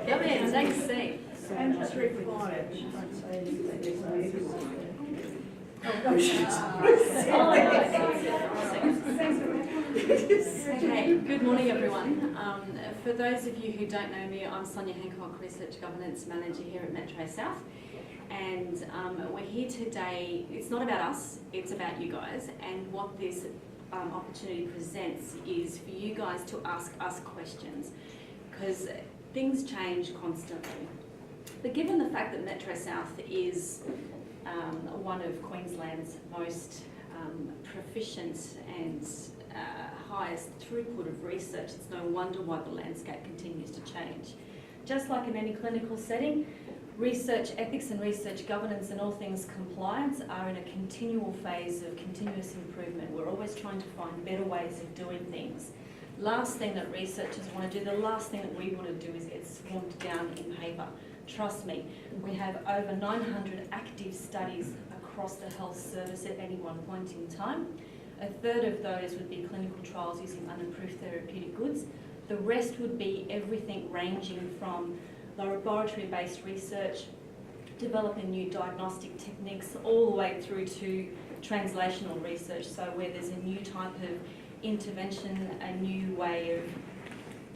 Come in, take a seat. And just read quiet. She won't say anything. Oh, no, she's Okay, good morning everyone. For those of you who don't know me, I'm Sonia Hancock, Research Governance Manager here at Metro South. And we're here today, it's not about us, it's about you guys. And what this opportunity presents is for you guys to ask us questions, because things change constantly. But given the fact that Metro South is one of Queensland's most proficient and highest throughput of research, it's no wonder why the landscape continues to change. Just like in any clinical setting, research ethics and research governance and all things compliance are in a continual phase of continuous improvement. We're always trying to find better ways of doing things. Last thing that researchers want to do, the last thing that we want to do is get swamped down in paper. Trust me, we have over 900 active studies across the health service at any one point in time. A third of those would be clinical trials using unapproved therapeutic goods. The rest would be everything ranging from laboratory-based research, developing new diagnostic techniques, all the way through to translational research, so where there's a new type of intervention, a new way of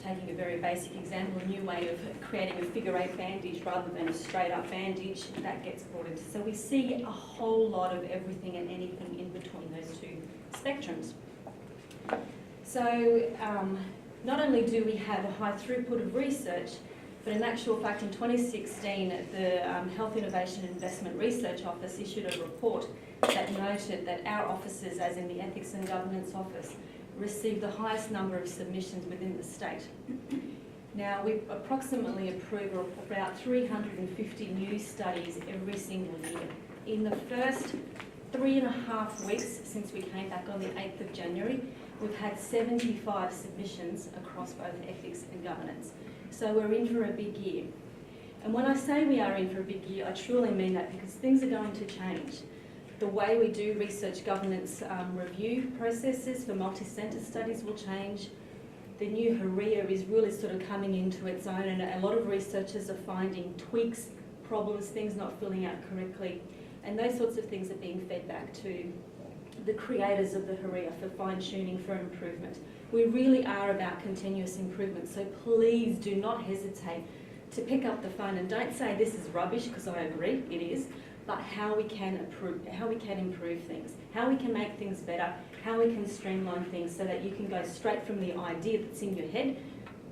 taking a very basic example, a new way of creating a figure-8 bandage rather than a straight-up bandage, that gets brought into. So we see a whole lot of everything and anything in between those two spectrums. So not only do we have a high throughput of research, but in actual fact in 2016 the Health Innovation and Investment Research Office issued a report that noted that our offices, as in the Ethics and Governance Office, received the highest number of submissions within the state. Now, we approximately approve about 350 new studies every single year. In the first 3.5 weeks since we came back on the 8th of January, we've had 75 submissions across both ethics and governance. So we're in for a big year. And when I say we are in for a big year, I truly mean that, because things are going to change. The way we do research governance review processes for multi-centre studies will change. The new HRIA is really sort of coming into its own, and a lot of researchers are finding tweaks, problems, things not filling out correctly, and those sorts of things are being fed back to the creators of the HRIA for fine-tuning, for improvement. We really are about continuous improvement, so please do not hesitate to pick up the phone, and don't say this is rubbish, because I agree, it is, but how we can improve things, how we can make things better, how we can streamline things so that you can go straight from the idea that's in your head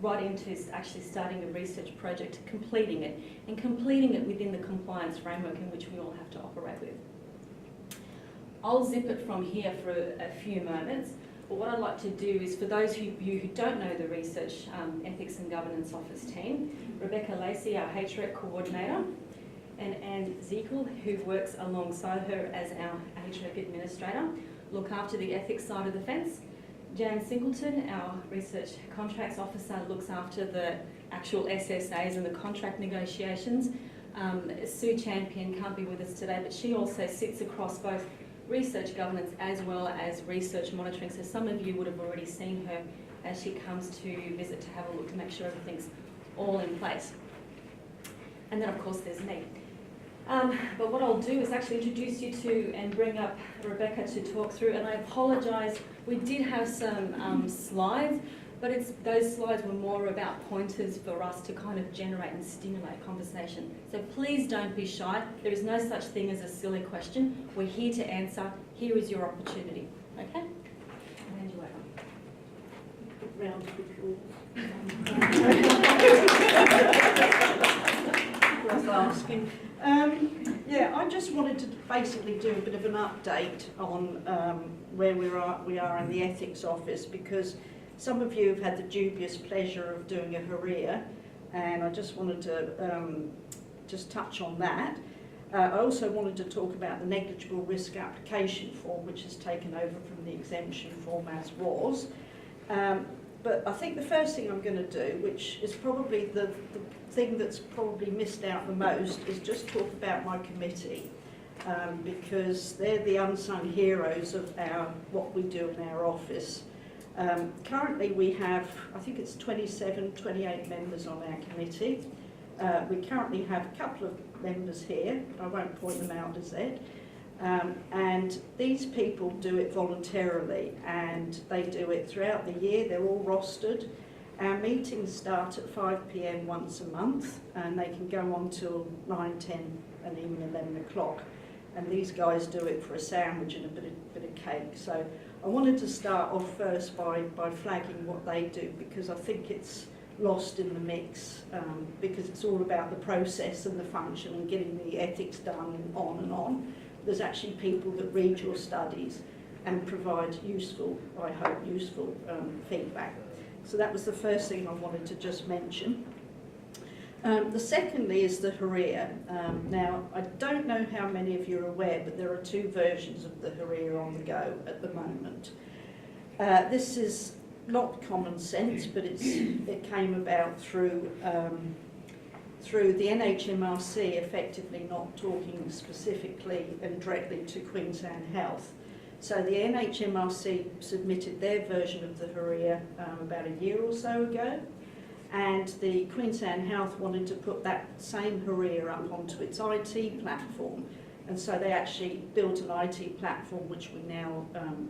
right into actually starting a research project, completing it, and completing it within the compliance framework in which we all have to operate with. I'll zip it from here for a few moments, but what I'd like to do is, for those of you who don't know the Research Ethics and Governance Office team, Rebecca Lacey, our HREC coordinator, and Anne Zekel, who works alongside her as our HREC administrator, look after the ethics side of the fence. Jan Singleton, our research contracts officer, looks after the actual SSAs and the contract negotiations. Sue Champion can't be with us today, but she also sits across both research governance as well as research monitoring. So some of you would have already seen her as she comes to visit to have a look to make sure everything's all in place. And then of course there's me. But what I'll do is actually introduce you to and bring up Rebecca to talk through, and I apologise, we did have some slides, but those slides were more about pointers for us to kind of generate and stimulate conversation. So please don't be shy, there is no such thing as a silly question, we're here to answer, here is your opportunity, okay? I'll hand you over. Round of asking. Yeah, I just wanted to basically do a bit of an update on where we are in the ethics office, because some of you have had the dubious pleasure of doing a HRIA, and I just wanted to just touch on that. I also wanted to talk about the negligible risk application form, which has taken over from the exemption form as was. But I think the first thing I'm going to do, which is probably the thing that's probably missed out the most, is just talk about my committee, because they're the unsung heroes of what we do in our office. Currently we have, I think it's 28 members on our committee. We currently have a couple of members here, but I won't point them out as yet. And these people do it voluntarily, and they do it throughout the year. They're all rostered. Our meetings start at 5 p.m. once a month, and they can go on till 9, 10 and even 11 o'clock. And these guys do it for a sandwich and a bit of cake. So I wanted to start off first by flagging what they do, because I think it's lost in the mix, because it's all about the process and the function and getting the ethics done and on and on. There's actually people that read your studies and provide useful, I hope, useful feedback. So that was the first thing I wanted to just mention. The secondly is the HREA. Now, I don't know how many of you are aware, but there are 2 versions of the HREA on the go at the moment. This is not common sense, but it came about through the NHMRC effectively not talking specifically and directly to Queensland Health. So the NHMRC submitted their version of the HREA about a year or so ago, and the Queensland Health wanted to put that same HREA up onto its IT platform, and so they actually built an IT platform which we now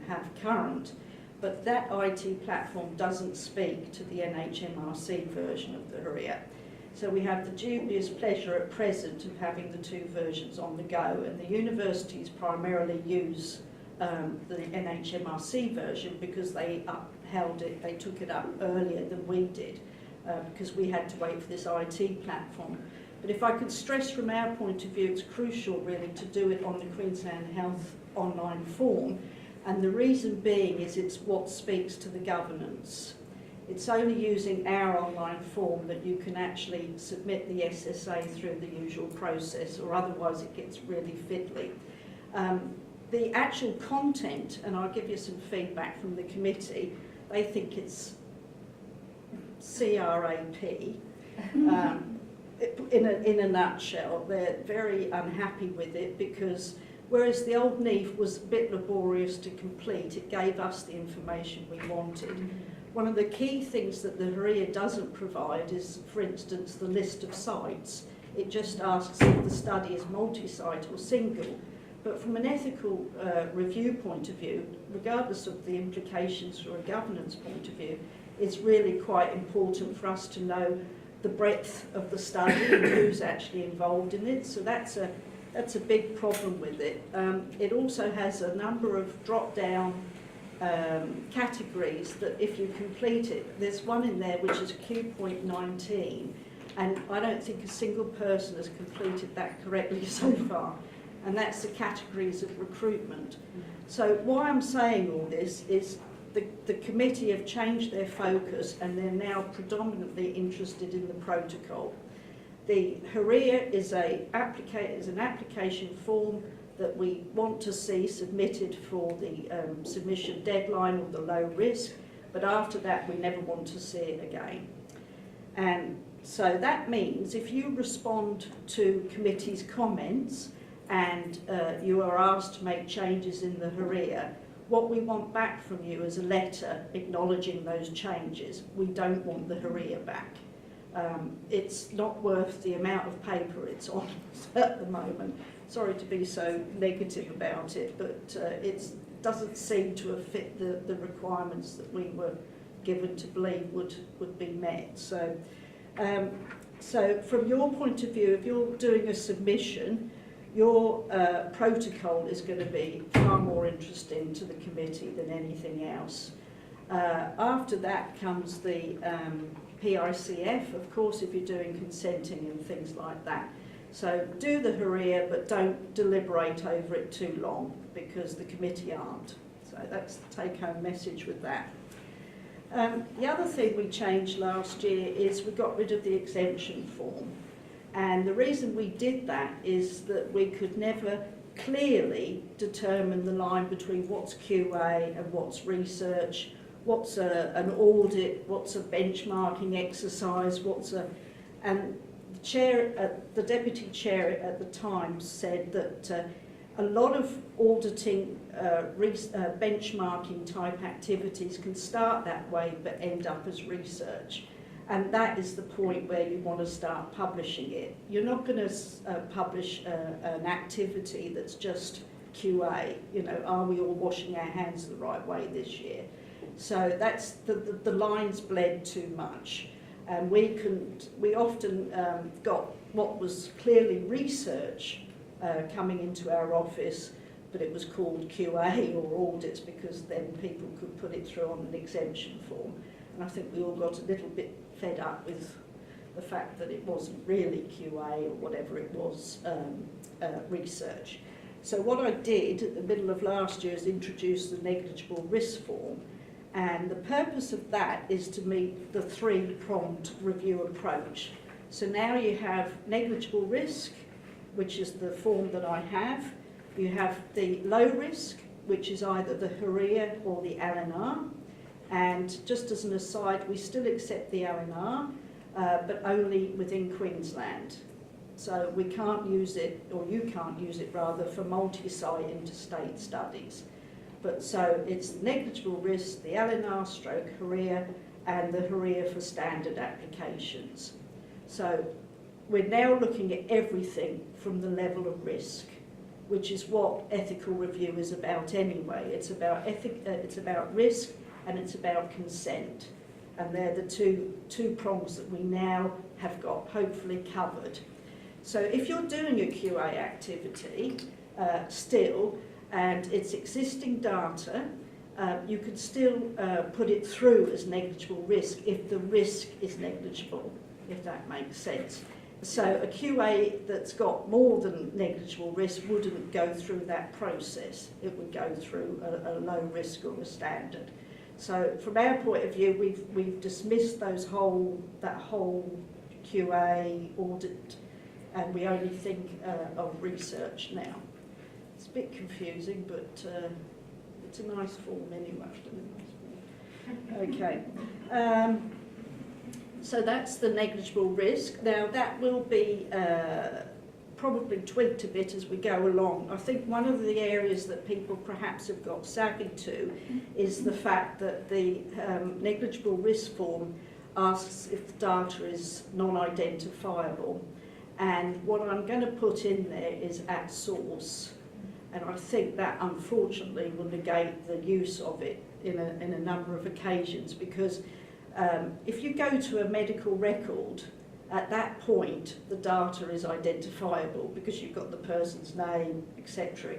have current, but that IT platform doesn't speak to the NHMRC version of the HREA. So we have the dubious pleasure at present of having the 2 versions on the go, and the universities primarily use the NHMRC version because they upheld it, they took it up earlier than we did, because we had to wait for this IT platform. But if I could stress from our point of view, it's crucial really to do it on the Queensland Health online form, and the reason being is it's what speaks to the governance. It's only using our online form that you can actually submit the SSA through the usual process, or otherwise it gets really fiddly. The actual content, and I'll give you some feedback from the committee, they think it's CRAP. In a nutshell, they're very unhappy with it because whereas the old NEEF was a bit laborious to complete, it gave us the information we wanted. One of the key things that the HREA doesn't provide is, for instance, the list of sites. It just asks if the study is multi-site or single. But from an ethical review point of view, regardless of the implications from a governance point of view, it's really quite important for us to know the breadth of the study and who's actually involved in it. So that's a big problem with it. It also has a number of drop-down categories that if you complete it, there's one in there which is Q.19, and I don't think a single person has completed that correctly so far, and that's the categories of recruitment. So why I'm saying all this is the committee have changed their focus and they're now predominantly interested in the protocol. The HREA is an application form that we want to see submitted for the submission deadline or the low risk, but after that we never want to see it again. And so that means if you respond to committee's comments and you are asked to make changes in the HREA, what we want back from you is a letter acknowledging those changes. We don't want the HREA back. It's not worth the amount of paper it's on at the moment. Sorry to be so negative about it, but it doesn't seem to have fit the requirements that we were given to believe would be met. So, so from your point of view, if you're doing a submission, your protocol is going to be far more interesting to the committee than anything else. After that comes the PICF, of course, if you're doing consenting and things like that. So do the HREA, but don't deliberate over it too long because the committee aren't. So that's the take-home message with that. The other thing we changed last year is we got rid of the exemption form. And the reason we did that is that we could never clearly determine the line between what's QA and what's research, what's an audit, what's a benchmarking exercise, and the deputy chair at the time said that a lot of auditing, benchmarking type activities can start that way but end up as research. And that is the point where you want to start publishing it. You're not going to publish an activity that's just QA. You know, are we all washing our hands the right way this year? So that's the lines bled too much. And we often got what was clearly research coming into our office, but it was called QA or audits because then people could put it through on an exemption form. And I think we all got a little bit fed up with the fact that it wasn't really QA or whatever it was, research. So what I did at the middle of last year is introduce the negligible risk form, and the purpose of that is to meet the three-pronged review approach. So now you have negligible risk, which is the form that I have. You have the low risk, which is either the HRIA or the LNR. And just as an aside, we still accept the LNR, but only within Queensland. So we can't use it, or you can't use it rather, for multi-site interstate studies. But so it's negligible risk, the LNR stroke HRIA, and the HRIA for standard applications. So we're now looking at everything from the level of risk, which is what ethical review is about anyway. It's about it's about risk, and it's about consent. And they're the two prongs that we now have got hopefully covered. So if you're doing a QA activity still, and it's existing data, you could still put it through as negligible risk if the risk is negligible, if that makes sense. So a QA that's got more than negligible risk wouldn't go through that process. It would go through a low risk or a standard. So from our point of view, we've dismissed that whole QA audit, and we only think of research now. It's a bit confusing, but it's a nice form anyway. Okay. So that's the negligible risk. Now that will be probably tweaked a bit as we go along. I think one of the areas that people perhaps have got savvy to is the fact that the negligible risk form asks if the data is non-identifiable. And what I'm going to put in there is at source. And I think that unfortunately will negate the use of it in a number of occasions, because if you go to a medical record, at that point the data is identifiable because you've got the person's name, etc.,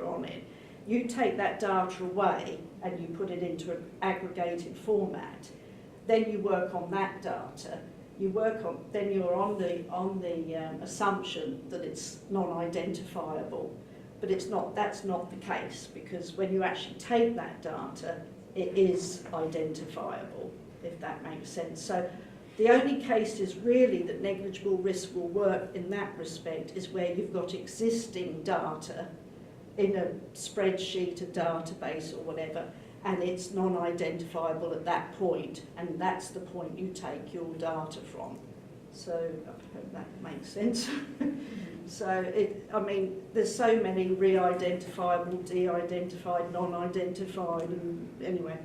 on it. You take that data away and you put it into an aggregated format, then you work on that data. Then you're on the assumption that it's non-identifiable, but that's not the case, because when you actually take that data, it is identifiable, if that makes sense. So the only cases really that negligible risk will work in that respect is where you've got existing data in a spreadsheet, a database or whatever, and it's non-identifiable at that point, and that's the point you take your data from. So I hope that makes sense. So there's so many re-identifiable, de-identified, non-identified, and anyway.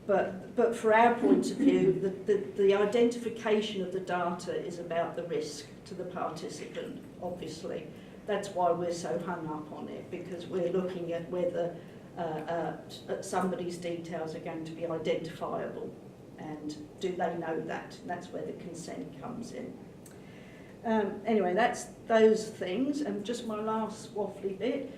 But for our point of view, the identification of the data is about the risk to the participant, obviously. That's why we're so hung up on it, because we're looking at whether somebody's details are going to be identifiable, and do they know that? And that's where the consent comes in. Anyway, that's those things, and just my last waffly bit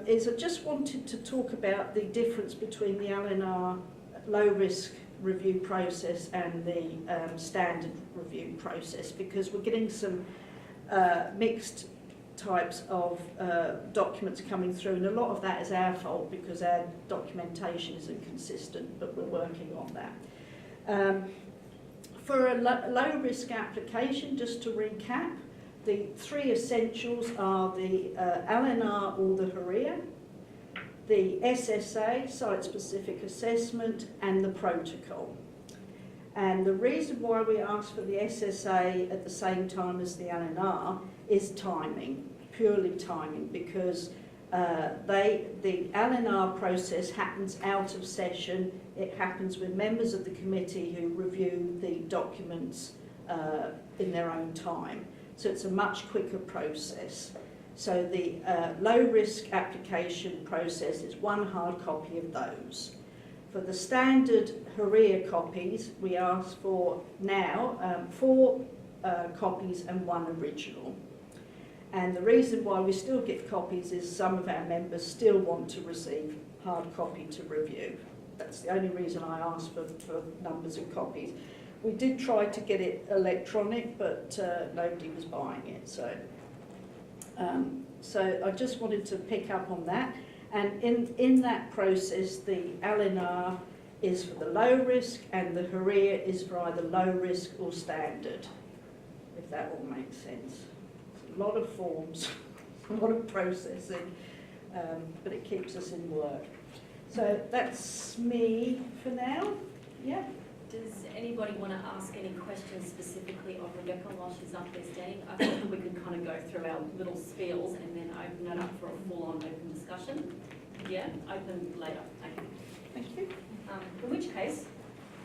is I just wanted to talk about the difference between the LNR low risk review process and the standard review process, because we're getting some mixed types of documents coming through, and a lot of that is our fault because our documentation isn't consistent, but we're working on that. For a low risk application, just to recap, the three essentials are the LNR or the HRIA, the SSA, site-specific assessment, and the protocol. And the reason why we ask for the SSA at the same time as the LNR is timing, purely timing, because the LNR process happens out of session it happens with members of the committee who review the documents in their own time. So it's a much quicker process. So the low-risk application process is one hard copy of those. For the standard HRIA copies, we ask for now 4 copies and 1 original. And the reason why we still get copies is some of our members still want to receive hard copy to review. That's the only reason I asked for numbers of copies. We did try to get it electronic, but nobody was buying it. So I just wanted to pick up on that. And in that process, the LNR is for the low risk and the HRIA is for either low risk or standard, if that all makes sense. It's a lot of forms, a lot of processing, but it keeps us in work. So that's me for now. Yeah. Does anybody want to ask any questions specifically of Rebecca while she's up there standing? I think we could kind of go through our little spiels and then open it up for a full-on open discussion. Yeah, open later. Okay. Thank you. In which case,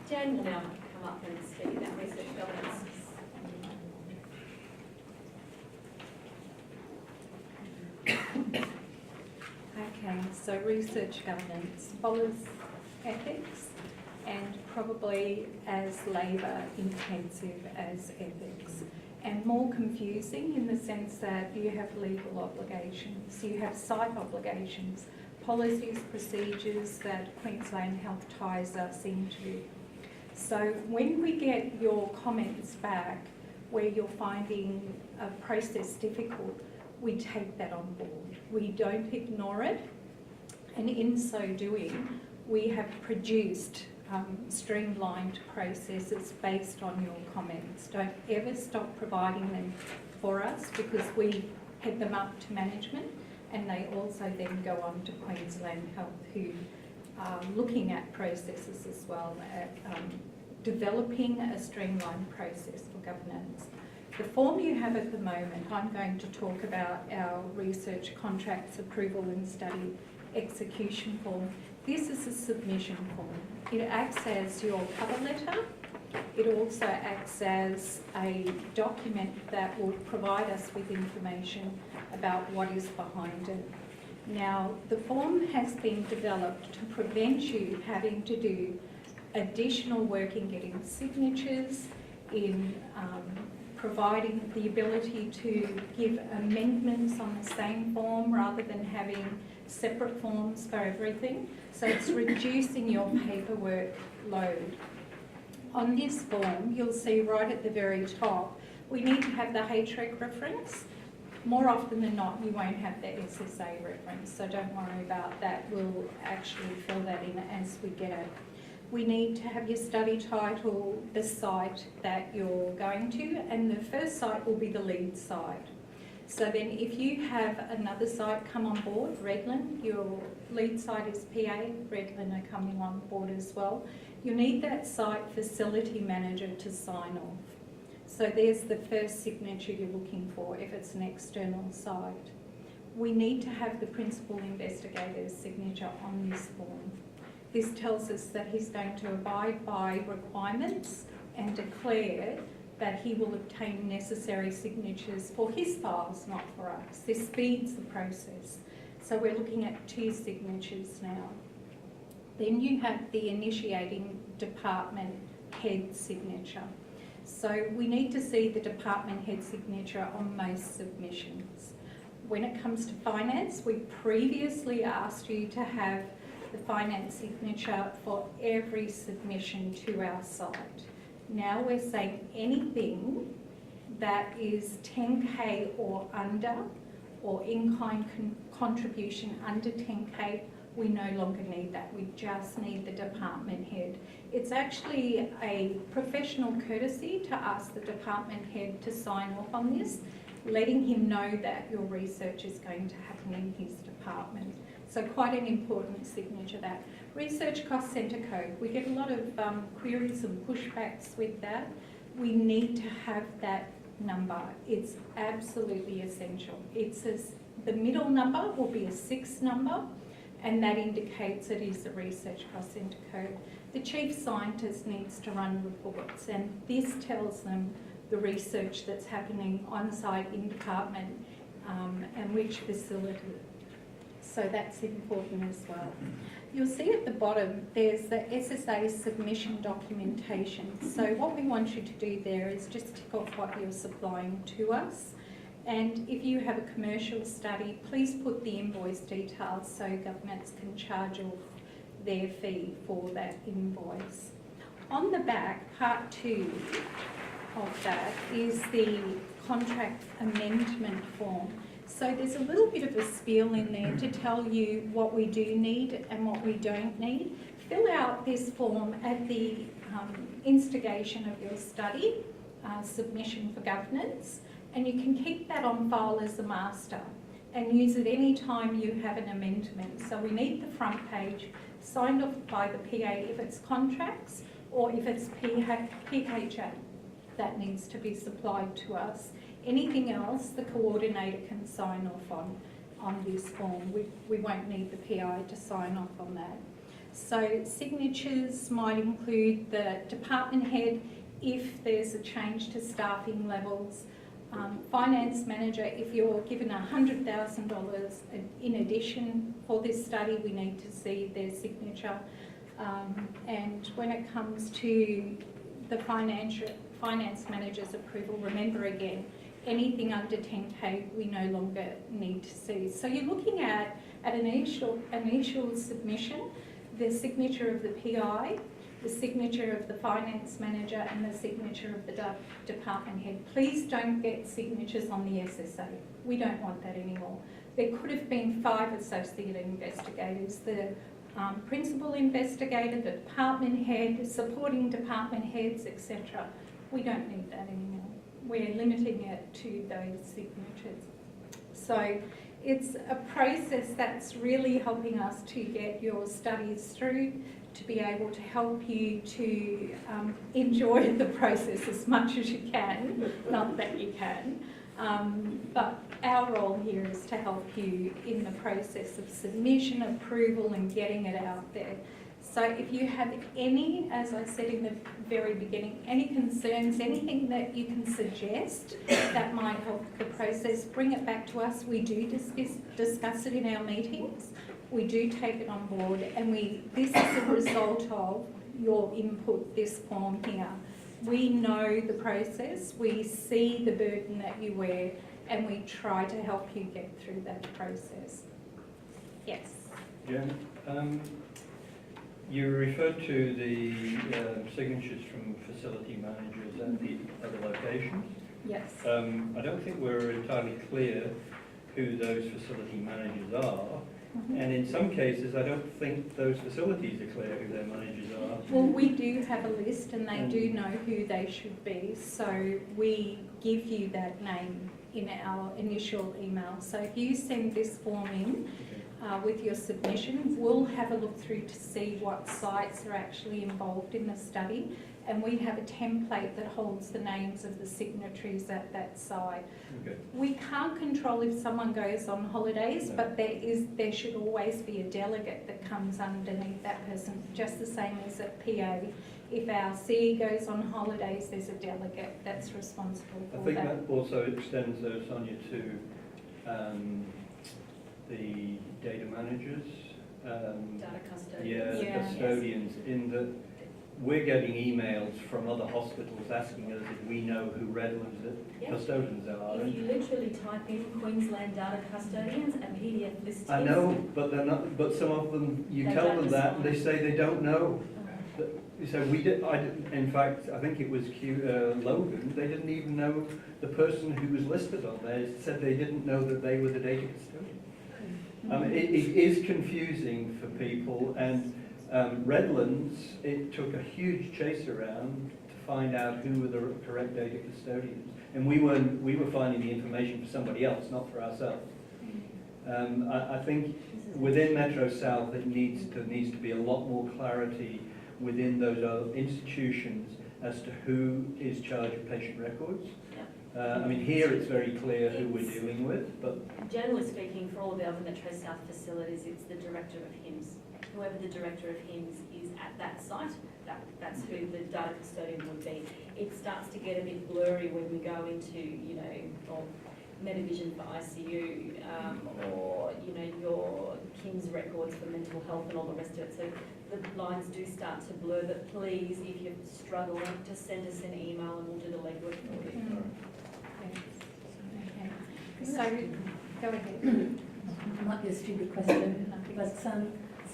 Jan will now come up and speak about research governance. Okay, so research governance follows ethics and probably as labour intensive as ethics, and more confusing in the sense that you have legal obligations, you have site obligations, policies, procedures that Queensland Health ties us into. So when we get your comments back where you're finding a process difficult, we take that on board. We don't ignore it, and in so doing, we have produced streamlined processes based on your comments. Don't ever stop providing them for us, because we head them up to management and they also then go on to Queensland Health, who are looking at processes as well, at developing a streamlined process for governance. The form you have at the moment, I'm going to talk about our research contracts approval and study execution form. This is a submission form. It acts as your cover letter. It also acts as a document that will provide us with information about what is behind it. Now, the form has been developed to prevent you having to do additional work in getting signatures, in providing the ability to give amendments on the same form rather than having separate forms for everything. So it's reducing your paperwork load. On this form, you'll see right at the very top, we need to have the HREC reference. More often than not, you won't have the SSA reference, so don't worry about that. We'll actually fill that in as we get it. We need to have your study title, the site that you're going to, and the first site will be the lead site. So then if you have another site come on board, Redland, your lead site is PA, Redland are coming on board as well, you need that site facility manager to sign off. So there's the first signature you're looking for if it's an external site. We need to have the principal investigator's signature on this form. This tells us that he's going to abide by requirements and declare that he will obtain necessary signatures for his files, not for us. This speeds the process. So we're looking at 2 signatures now. Then you have the initiating department head signature. So we need to see the department head signature on most submissions. When it comes to finance, we previously asked you to have the finance signature for every submission to our site. Now we're saying anything that is 10K or under, or in-kind contribution under 10K, we no longer need that. We just need the department head. It's actually a professional courtesy to ask the department head to sign off on this, letting him know that your research is going to happen in his department. So quite an important signature that. Research cost centre code. We get a lot of queries and pushbacks with that. We need to have that number. It's absolutely essential. It says the middle number will be a 6 number, and that indicates it is a research cost centre code. The chief scientist needs to run reports, and this tells them the research that's happening on site in department and which facility. So that's important as well. You'll see at the bottom there's the SSA submission documentation. So what we want you to do there is just tick off what you're supplying to us. And if you have a commercial study, please put the invoice details so governments can charge off their fee for that invoice. On the back, part 2 of that is the contract amendment form. So there's a little bit of a spiel in there to tell you what we do need and what we don't need. Fill out this form at the instigation of your study, submission for governance, and you can keep that on file as a master and use it any time you have an amendment. So we need the front page signed off by the PA if it's contracts, or if it's PHA that needs to be supplied to us. Anything else, the coordinator can sign off on this form. We won't need the PI to sign off on that. So signatures might include the department head if there's a change to staffing levels. Finance manager, if you're given $100,000 in addition for this study, we need to see their signature. And when it comes to the finance manager's approval, remember again, anything under 10K we no longer need to see. So you're looking at an initial submission, the signature of the PI, the signature of the finance manager, and the signature of the department head. Please don't get signatures on the SSA. We don't want that anymore. There could have been 5 associate investigators, the principal investigator, the department head, supporting department heads, etc. We don't need that anymore. We're limiting it to those signatures. So it's a process that's really helping us to get your studies through, to be able to help you to enjoy the process as much as you can, not that you can. But our role here is to help you in the process of submission, approval, and getting it out there. So if you have any, as I said in the very beginning, any concerns, anything that you can suggest that might help the process, bring it back to us. We do discuss it in our meetings. We do take it on board, and this is a result of your input, this form here. We know the process, we see the burden that you wear, and we try to help you get through that process. Yes? Jen, you referred to the signatures from facility managers at the other locations. Yes. I don't think we're entirely clear who those facility managers are. And in some cases, I don't think those facilities are clear who their managers are. Well, we do have a list, and they do know who they should be. So we give you that name in our initial email. So if you send this form in with your submission, we'll have a look through to see what sites are actually involved in the study. And we have a template that holds the names of the signatories at that site. Okay. We can't control if someone goes on holidays, no. But there should always be a delegate that comes underneath that person, just the same as at PA. If our CE goes on holidays, there's a delegate that's responsible for that. I think that also extends, though, Sonia, to the data managers. Data custodians. Yeah, custodians, yes. In that we're getting emails from other hospitals asking us if we know who Redland's custodians are. If you literally type in Queensland data custodians, a PDF list. I know, but they're not. But some of them, you tell them that, and they say they don't know. So we did. In fact, I think it was Logan. They didn't even know the person who was listed on there. Said they didn't know that they were the data custodian. It is confusing for people, and Redlands, it took a huge chase around to find out who were the correct data custodians, and we were finding the information for somebody else, not for ourselves. I think within Metro South, it needs to be a lot more clarity within those other institutions as to who is charged of patient records. I mean, here it's very clear who we're dealing with, but Generally speaking, for all the other Metro South facilities, it's the director of HIMSS. Whoever the director of HIMSS is at that site, that's who the data custodian would be. It starts to get a bit blurry when we go into, you know, or Medivision for ICU, or, you know, your KIMS records for mental health and all the rest of it. So the lines do start to blur, but please, if you're struggling, just send us an email and we'll do the legwork for you. Okay. So, go ahead. It might be a stupid question, but so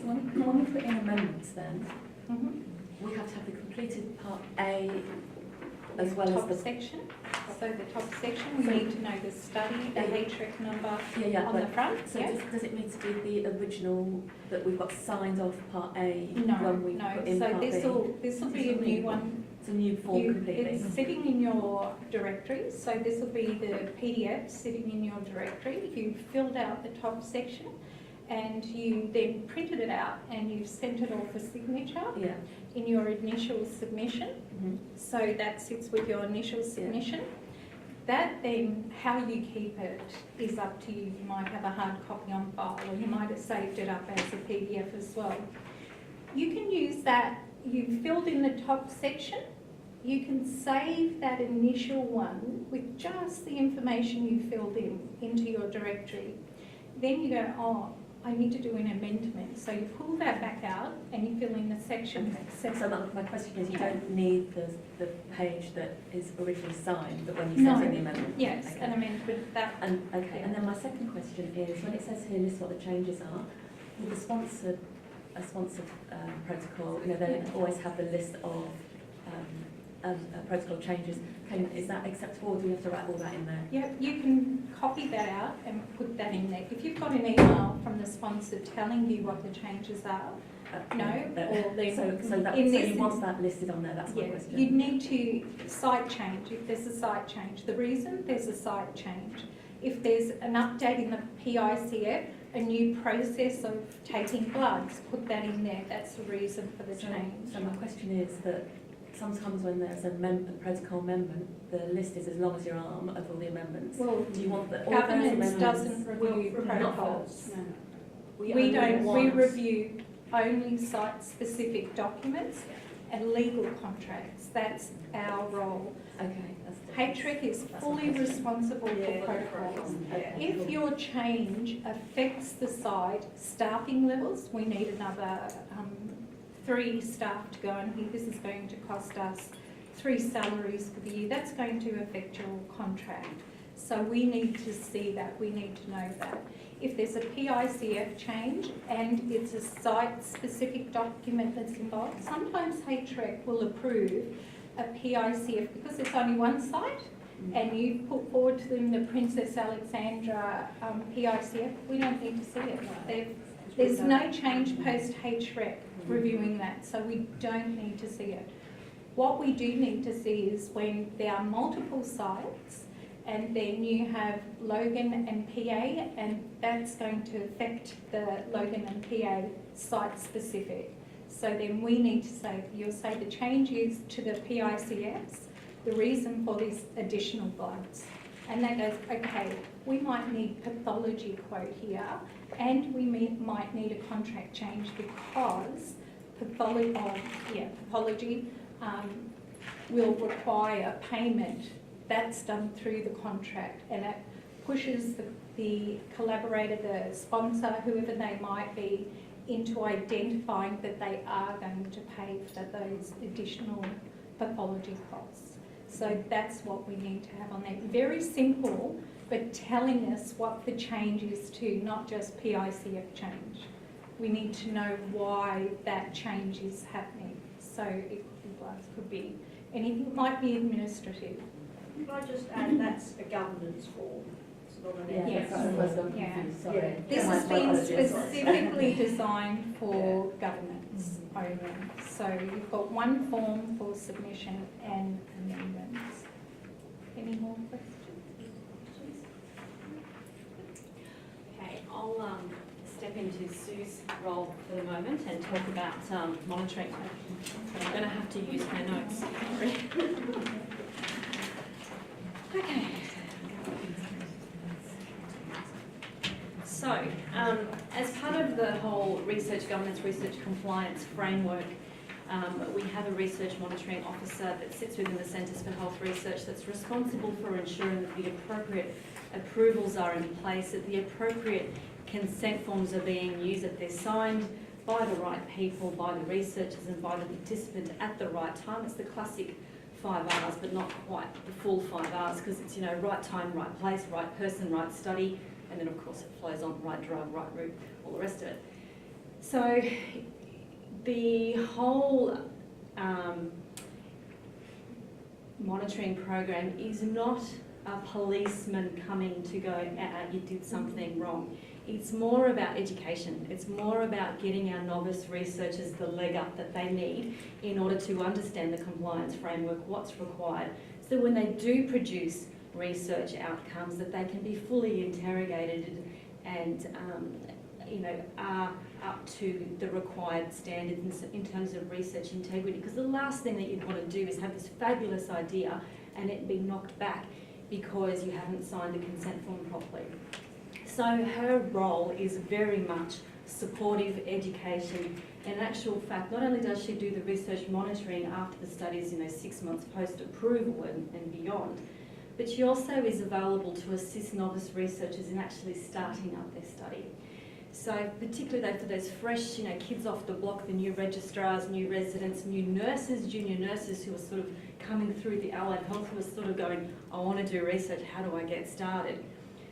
when we put in amendments then, we have to have the completed part A as well Top as the... section. So the top section, we need to know the study, the HREC number Yeah, on the front. So does it need to be the original that we've got signed off part A No, when we no. put in So part B? this will be a new one. It's a new form completely. It's sitting in your directory. So this will be the PDF sitting in your directory. You've filled out the top section and you then printed it out and you've sent it off for signature Yeah. in your initial submission. So that sits with your initial submission. That then, how you keep it is up to you. You might have a hard copy on file or you might have saved it up as a PDF as well. You can use that, you filled in the top section, you can save that initial one with just the information you filled in into your directory. Then you go, oh, I need to do an amendment. So you pull that back out and you fill in the section. Okay. So my question is, you don't need the page that is originally signed, but when you send in the amendment? Yes, okay. an amendment that. And and then my second question is, when it says here, list what the changes are, with a sponsored protocol, you know, they always have the list of protocol changes. Is that acceptable, or do we have to write all that in there? Yeah, you can copy that out and put that in there. If you've got an email from the sponsor telling you what the changes are, or then so you want that listed on there, that's my question. You'd need to site change, if there's a site change. The reason there's a site change, if there's an update in the PICF, a new process of taking bloods, put that in there. That's the reason for the change. So my question is that sometimes when there's a protocol amendment, the list is as long as your arm of all the amendments. Well, do you want that all governance those doesn't review protocols. No. We don't. We review only site-specific documents and legal contracts. That's our role. Okay. HREC is fully responsible for protocols. If your change affects the site staffing levels, we need another 3 staff to go, and this is going to cost us 3 salaries for the year. That's going to affect your contract. So we need to see that, we need to know that. If there's a PICF change and it's a site-specific document that's involved, sometimes HREC will approve a PICF because it's only one site and you put forward to them the Princess Alexandra PICF, we don't need to see it. There's no change post-HREC reviewing that, so we don't need to see it. What we do need to see is when there are multiple sites and then you have Logan and PA, and that's going to affect the Logan and PA site-specific. So then we need to say, you'll say the change is to the PICFs, the reason for these additional bloods. And that goes, okay, we might need pathology quote here, and we might need a contract change because pathology will require payment. That's done through the contract, and it pushes the collaborator, the sponsor, whoever they might be, into identifying that they are going to pay for those additional pathology costs. So that's what we need to have on there. Very simple, but telling us what the change is to, not just PICF change. We need to know why that change is happening. So it could be anything, it might be administrative. Could I just add, that's a governance form, it's not an Yes. ethics. Yeah. This has been specifically designed for governance only. So you've got one form for submission and amendments. Any more questions? Okay, I'll step into Sue's role for the moment and talk about monitoring. I'm going to have to use my notes. Okay. So, as part of the whole research governance, research compliance framework, we have a research monitoring officer that sits within the Centres for Health Research that's responsible for ensuring that the appropriate approvals are in place, that the appropriate consent forms are being used, that they're signed by the right people, by the researchers and by the participant at the right time. It's the classic 5 R's, but not quite the full 5 R's, because it's, right time, right place, right person, right study, and then of course it flows on right drug, right route, all the rest of it. So the whole monitoring program is not a policeman coming to go, you did something wrong. It's more about education. It's more about getting our novice researchers the leg up that they need in order to understand the compliance framework, what's required, so when they do produce research outcomes that they can be fully interrogated and are up to the required standards in terms of research integrity. Because the last thing that you'd want to do is have this fabulous idea and it be knocked back because you haven't signed the consent form properly. So her role is very much supportive education. In actual fact, not only does she do the research monitoring after the studies, 6 months post-approval and beyond, but she also is available to assist novice researchers in actually starting up their study. So particularly for those fresh, kids off the block, the new registrars, new residents, new nurses, junior nurses who are sort of coming through the allied health, who are sort of going, I want to do research, how do I get started?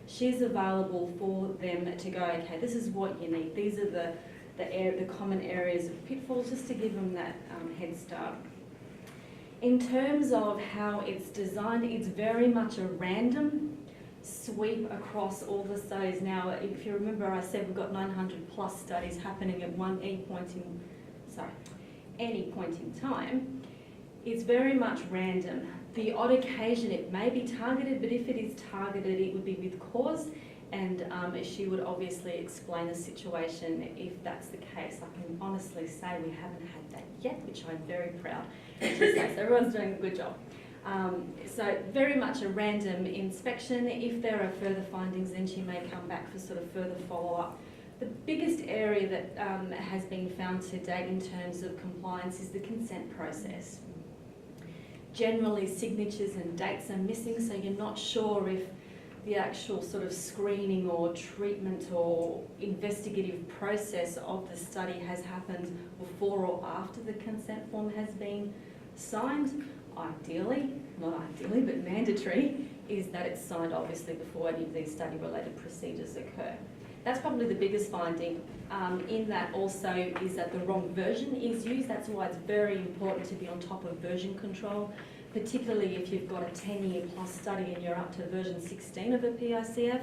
She's available for them to go, okay, this is what you need. These are the common areas of pitfalls, just to give them that head start. In terms of how it's designed, it's very much a random sweep across all the studies. Now, if you remember, I said we've got 900 plus studies happening at any point in time. It's very much random. The odd occasion it may be targeted, but if it is targeted, it would be with cause, and she would obviously explain the situation if that's the case. I can honestly say we haven't had that yet, which I'm very proud to say. So everyone's doing a good job. So very much a random inspection. If there are further findings, then she may come back for sort of further follow-up. The biggest area that has been found to date in terms of compliance is the consent process. Generally, signatures and dates are missing, so you're not sure if the actual sort of screening or treatment or investigative process of the study has happened before or after the consent form has been signed. Ideally, not ideally, but mandatory, is that it's signed obviously before any of these study-related procedures occur. That's probably the biggest finding. In that also is that the wrong version is used. That's why it's very important to be on top of version control, particularly if you've got a 10-year plus study and you're up to version 16 of a PICF.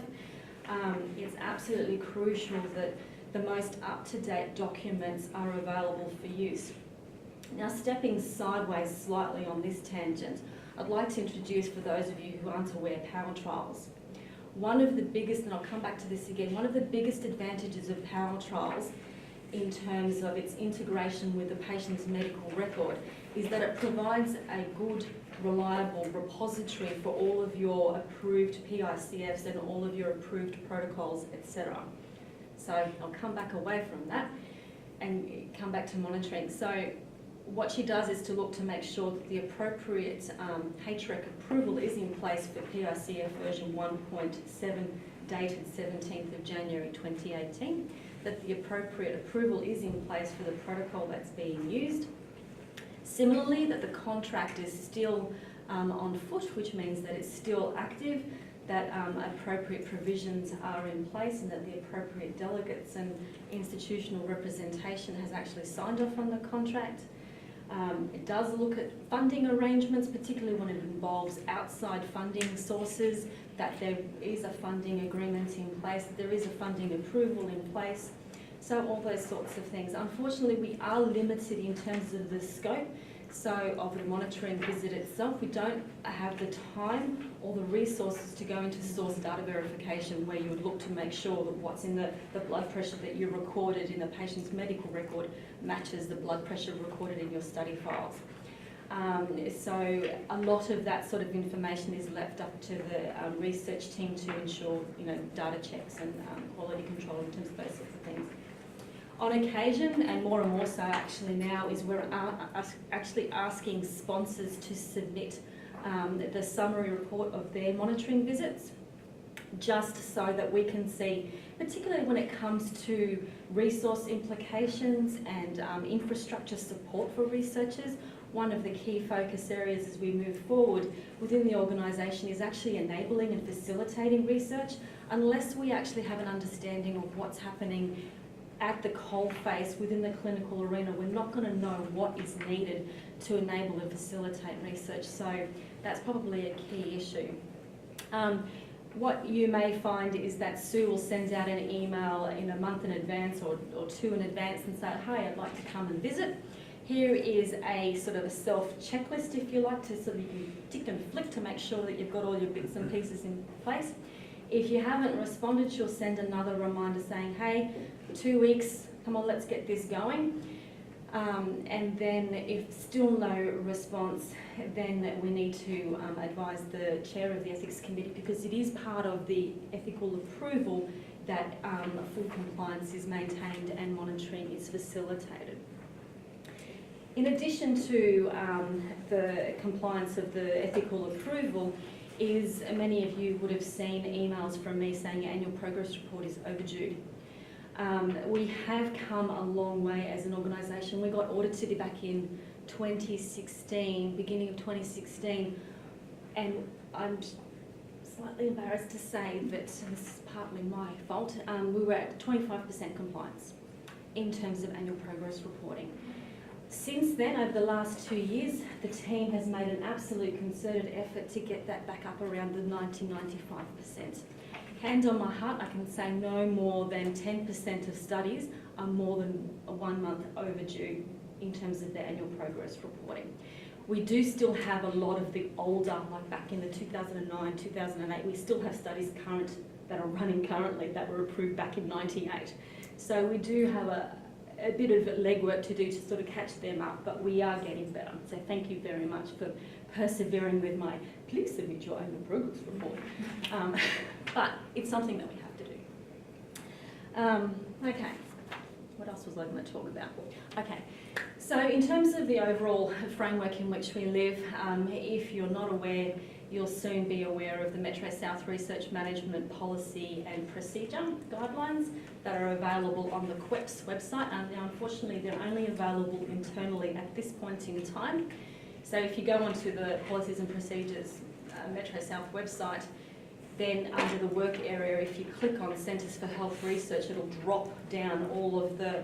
It's absolutely crucial that the most up-to-date documents are available for use. Now, stepping sideways slightly on this tangent, I'd like to introduce, for those of you who aren't aware, power trials. One of the biggest, and I'll come back to this again, one of the biggest advantages of power trials in terms of its integration with the patient's medical record is that it provides a good, reliable repository for all of your approved PICFs and all of your approved protocols, etc. So I'll come back away from that and come back to monitoring. So what she does is to look to make sure that the appropriate HREC approval is in place for PICF version 1.7 dated 17th of January 2018, that the appropriate approval is in place for the protocol that's being used. Similarly, that the contract is still on foot, which means that it's still active, that appropriate provisions are in place, and that the appropriate delegates and institutional representation has actually signed off on the contract. It does look at funding arrangements, particularly when it involves outside funding sources, that there is a funding agreement in place, that there is a funding approval in place. So all those sorts of things. Unfortunately, we are limited in terms of the scope of the monitoring visit itself. We don't have the time or the resources to go into source data verification, where you would look to make sure that what's in the blood pressure that you recorded in the patient's medical record matches the blood pressure recorded in your study files. So a lot of that sort of information is left up to the research team to ensure, data checks and quality control in terms of those sorts of things. On occasion, and more so actually now, is we're actually asking sponsors to submit the summary report of their monitoring visits, just so that we can see, particularly when it comes to resource implications and infrastructure support for researchers. One of the key focus areas as we move forward within the organisation is actually enabling and facilitating research. Unless we actually have an understanding of what's happening at the coalface within the clinical arena, we're not going to know what is needed to enable and facilitate research. So that's probably a key issue. What you may find is that Sue will send out an email in a month in advance or two in advance and say, hey, I'd like to come and visit. Here is a sort of a self-checklist, if you like, to sort of you tick and flick to make sure that you've got all your bits and pieces in place. If you haven't responded, she'll send another reminder saying, hey, 2 weeks, come on, let's get this going. And then if still no response, then we need to advise the chair of the ethics committee, because it is part of the ethical approval that full compliance is maintained and monitoring is facilitated. In addition to the compliance of the ethical approval, is many of you would have seen emails from me saying your annual progress report is overdue. We have come a long way as an organisation. We got audited back in 2016, beginning of 2016, and I'm slightly embarrassed to say that this is partly my fault. We were at 25% compliance in terms of annual progress reporting. Since then, over the last 2 years, the team has made an absolute concerted effort to get that back up around the 90–95%. Hand on my heart, I can say no more than 10% of studies are more than 1 month overdue in terms of their annual progress reporting. We do still have a lot of the older, like back in the 2009, 2008, we still have studies that are running currently that were approved back in 98. So we do have a bit of legwork to do to sort of catch them up, but we are getting better. So thank you very much for persevering with my please submit your annual progress report. But it's something that we have to do. Okay, what else was I going to talk about? Okay, so in terms of the overall framework in which we live, if you're not aware, you'll soon be aware of the Metro South Research Management Policy and Procedure Guidelines that are available on the QEP's website. Now, unfortunately, they're only available internally at this point in time. So if you go onto the Policies and Procedures Metro South website, then under the work area, if you click on Centres for Health Research, it'll drop down all of the